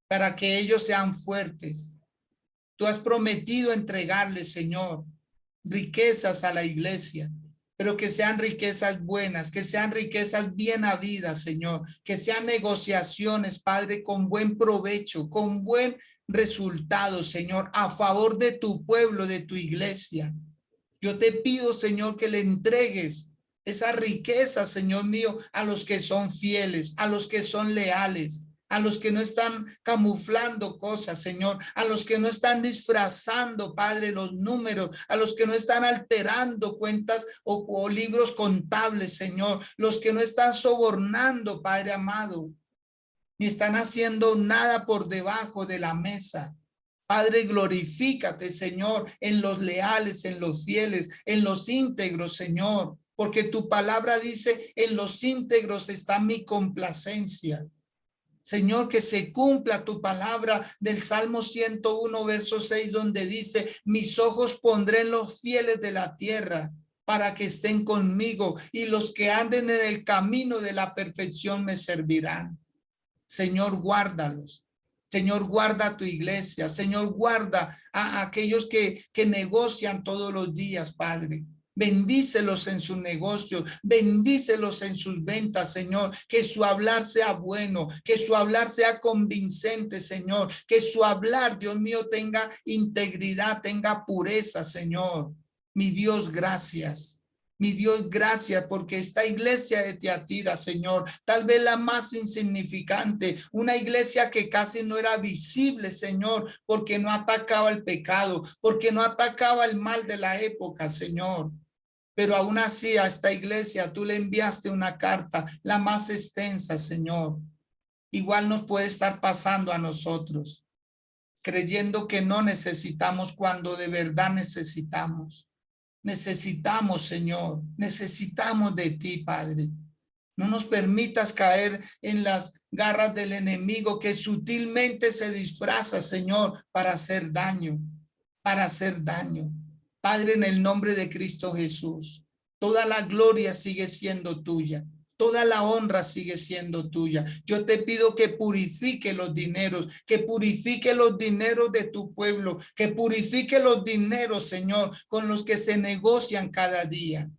para que ellos sean fuertes. Tú has prometido entregarles, Señor, riquezas a la iglesia, pero que sean riquezas buenas, que sean riquezas bien habidas, Señor, que sean negociaciones, Padre, con buen provecho, con buen resultado, Señor, a favor de tu pueblo, de tu iglesia. Yo te pido, Señor, que le entregues esa riqueza, Señor mío, a los que son fieles, a los que son leales, a los que no están camuflando cosas, Señor, a los que no están disfrazando, Padre, los números, a los que no están alterando cuentas o libros contables, Señor, los que no están sobornando, Padre amado, ni están haciendo nada por debajo de la mesa. Padre, glorifícate, Señor, en los leales, en los fieles, en los íntegros, Señor, porque tu palabra dice, en los íntegros está mi complacencia. Señor, que se cumpla tu palabra del Salmo 101, verso 6, donde dice, mis ojos pondré en los fieles de la tierra para que estén conmigo y los que anden en el camino de la perfección me servirán. Señor, guárdalos. Señor, guarda a tu iglesia. Señor, guarda a aquellos que negocian todos los días, Padre. Bendícelos en sus negocios, bendícelos en sus ventas, Señor, que su hablar sea bueno, que su hablar sea convincente, Señor, que su hablar, Dios mío, tenga integridad, tenga pureza, Señor. Mi Dios, gracias. Mi Dios, gracias, porque esta iglesia de Tiatira, Señor, tal vez la más insignificante, una iglesia que casi no era visible, Señor, porque no atacaba el pecado, porque no atacaba el mal de la época, Señor. Pero aún así a esta iglesia tú le enviaste una carta, la más extensa, Señor. Igual nos puede estar pasando a nosotros, creyendo que no necesitamos cuando de verdad necesitamos. Necesitamos, Señor, necesitamos de ti, Padre. No nos permitas caer en las garras del enemigo que sutilmente se disfraza, Señor, para hacer daño, para hacer daño. Padre, en el nombre de Cristo Jesús, toda la gloria sigue siendo tuya. Toda la honra sigue siendo tuya. Yo te pido que purifique los dineros, que purifique los dineros de tu pueblo, que purifique los dineros, Señor, con los que se negocian cada día.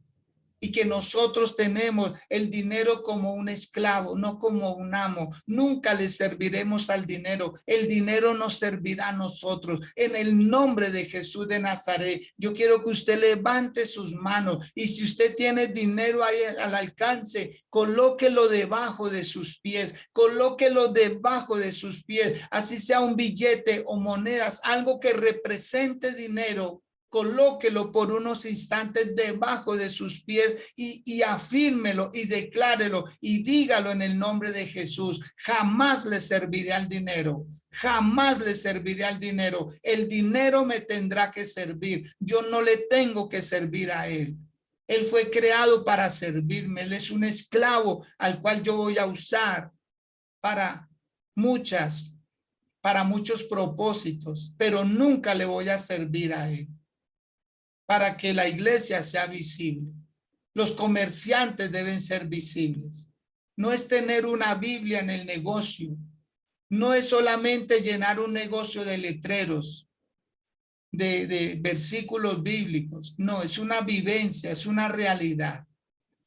Y que nosotros tenemos el dinero como un esclavo, no como un amo. Nunca le serviremos al dinero. El dinero nos servirá a nosotros. En el nombre de Jesús de Nazaret, yo quiero que usted levante sus manos y si usted tiene dinero ahí al alcance, colóquelo debajo de sus pies, colóquelo debajo de sus pies, así sea un billete o monedas, algo que represente dinero. Colóquelo por unos instantes debajo de sus pies y afírmelo y declárelo y dígalo en el nombre de Jesús. Jamás le serviré al dinero. Jamás le serviré al dinero. El dinero me tendrá que servir. Yo no le tengo que servir a él. Él fue creado para servirme. Él es un esclavo al cual yo voy a usar para muchos propósitos, pero nunca le voy a servir a él. Para que la iglesia sea visible. Los comerciantes deben ser visibles. No es tener una Biblia en el negocio. No es solamente llenar un negocio de letreros, de versículos bíblicos. No, es una vivencia, es una realidad.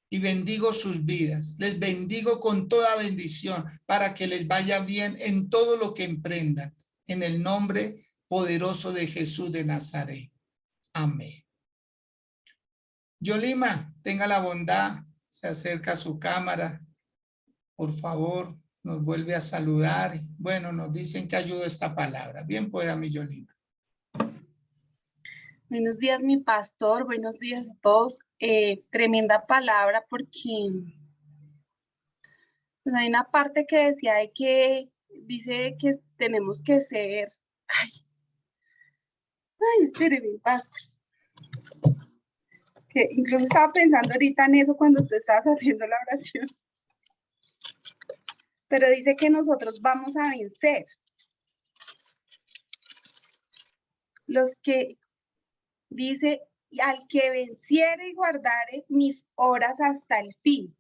Y bendigo sus vidas. Les bendigo con toda bendición para que les vaya bien en todo lo que emprendan. En el nombre poderoso de Jesús de Nazaret. Amén. Yolima, tenga la bondad, se acerca a su cámara, por favor, nos vuelve a saludar. Bueno, nos dicen que ayudó esta palabra. Bien pueda, mi Yolima. Buenos días, mi pastor, buenos días a todos. Tremenda palabra porque pues, hay una parte que decía dice que tenemos que ser, espéreme, pastor. Que incluso estaba pensando ahorita en eso cuando tú estabas haciendo la oración. Pero dice que nosotros vamos a vencer. Los que, dice, al que venciere y guardare mis horas hasta el fin.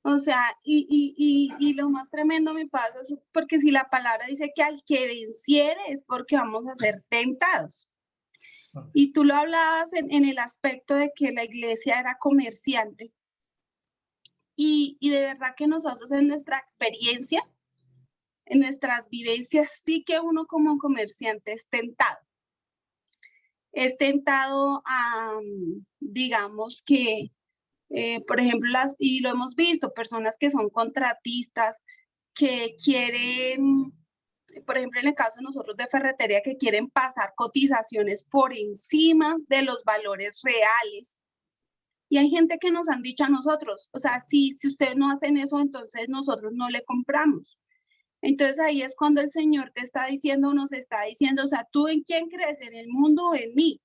O sea, y lo más tremendo me pasa es porque si la palabra dice que al que venciere es porque vamos a ser tentados. Y tú lo hablabas en el aspecto de que la iglesia era comerciante. Y de verdad que nosotros en nuestra experiencia, en nuestras vivencias, sí que uno como comerciante es tentado. Es tentado a, digamos que, por ejemplo, y lo hemos visto, personas que son contratistas, que quieren, por ejemplo, en el caso de nosotros de ferretería, que quieren pasar cotizaciones por encima de los valores reales. Y hay gente que nos han dicho a nosotros, o sea, si ustedes no hacen eso, entonces nosotros no le compramos. Entonces ahí es cuando el Señor te está diciendo, nos está diciendo, o sea, ¿tú en quién crees? ¿En el mundo o en mí?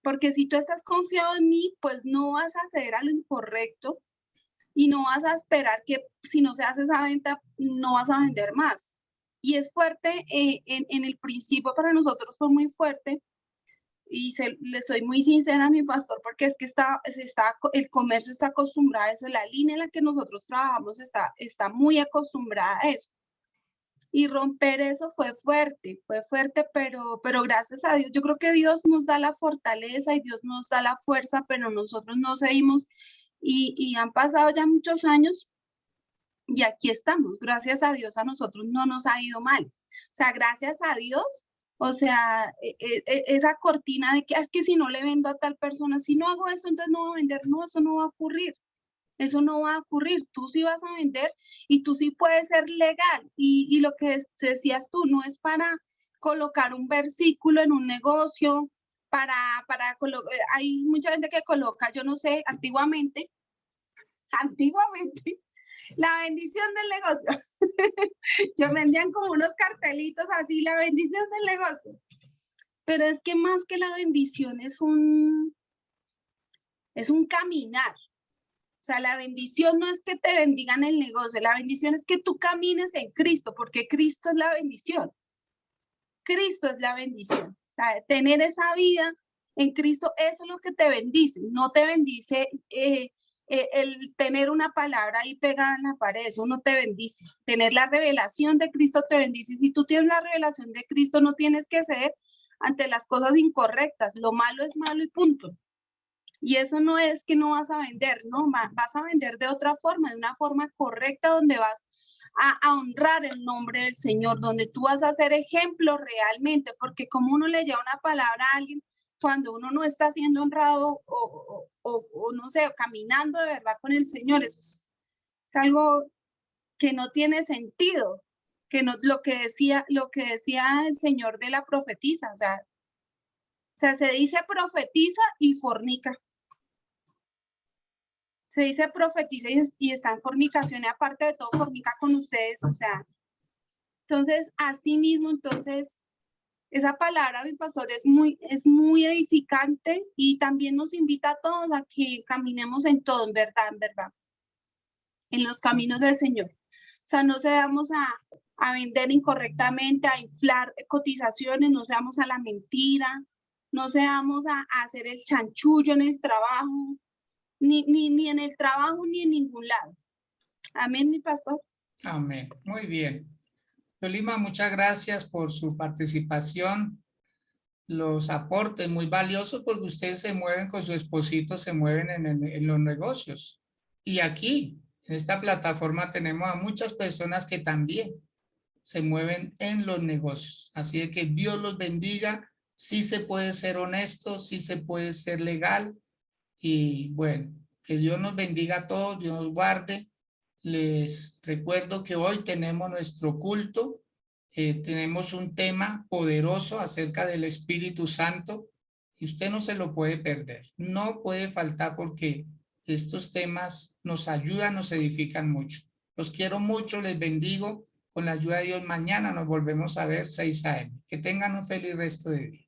Porque si tú estás confiado en mí, pues no vas a hacer a lo incorrecto y no vas a esperar que si no se hace esa venta, no vas a vender más. Y es fuerte, en el principio para nosotros fue muy fuerte, y le soy muy sincera a mi pastor, porque es que el comercio está acostumbrado a eso, la línea en la que nosotros trabajamos está muy acostumbrada a eso. Y romper eso fue fuerte, pero gracias a Dios, yo creo que Dios nos da la fortaleza y Dios nos da la fuerza, pero nosotros no cedimos y han pasado ya muchos años y aquí estamos. Gracias a Dios a nosotros no nos ha ido mal. O sea, gracias a Dios, o sea, esa cortina de que es que si no le vendo a tal persona, si no hago esto, entonces no voy a vender, no, eso no va a ocurrir. Eso no va a ocurrir, tú sí vas a vender y tú sí puedes ser legal. Y lo que decías tú, no es para colocar un versículo en un negocio, hay mucha gente que coloca, yo no sé, antiguamente, la bendición del negocio. Yo vendían como unos cartelitos así, la bendición del negocio. Pero es que más que la bendición es un caminar. O sea, la bendición no es que te bendigan el negocio, la bendición es que tú camines en Cristo, porque Cristo es la bendición. Cristo es la bendición. O sea, tener esa vida en Cristo, eso es lo que te bendice. No te bendice el tener una palabra ahí pegada en la pared, eso no te bendice. Tener la revelación de Cristo te bendice. Si tú tienes la revelación de Cristo, no tienes que ceder ante las cosas incorrectas. Lo malo es malo y punto. Y eso no es que no vas a vender, no, vas a vender de otra forma, de una forma correcta, donde vas a honrar el nombre del Señor, donde tú vas a ser ejemplo realmente, porque como uno le lleva una palabra a alguien cuando uno no está siendo honrado o no sé, caminando de verdad con el Señor, eso es algo que no tiene sentido, que no, lo que decía el Señor de la profetisa, o sea, se dice profetiza y fornica. Se dice profetiza y está en fornicación y aparte de todo fornica con ustedes, o sea, entonces, así mismo, entonces, esa palabra, mi pastor, es muy edificante y también nos invita a todos a que caminemos en todo, en verdad, en los caminos del Señor. O sea, no seamos a vender incorrectamente, a inflar cotizaciones, no seamos a la mentira, no seamos a hacer el chanchullo en el trabajo, ni en el trabajo ni en ningún lado. Amén, mi pastor. Amén. Muy bien. Yolima, muchas gracias por su participación, los aportes muy valiosos porque ustedes se mueven con su esposito, se mueven en los negocios. Y aquí, en esta plataforma, tenemos a muchas personas que también se mueven en los negocios. Así de que Dios los bendiga. Sí se puede ser honesto, sí se puede ser legal. Y bueno, que Dios nos bendiga a todos, Dios nos guarde. Les recuerdo que hoy tenemos nuestro culto. Tenemos un tema poderoso acerca del Espíritu Santo y usted no se lo puede perder. No puede faltar porque estos temas nos ayudan, nos edifican mucho. Los quiero mucho, les bendigo. Con la ayuda de Dios, mañana nos volvemos a ver 6 a.m. Que tengan un feliz resto de día.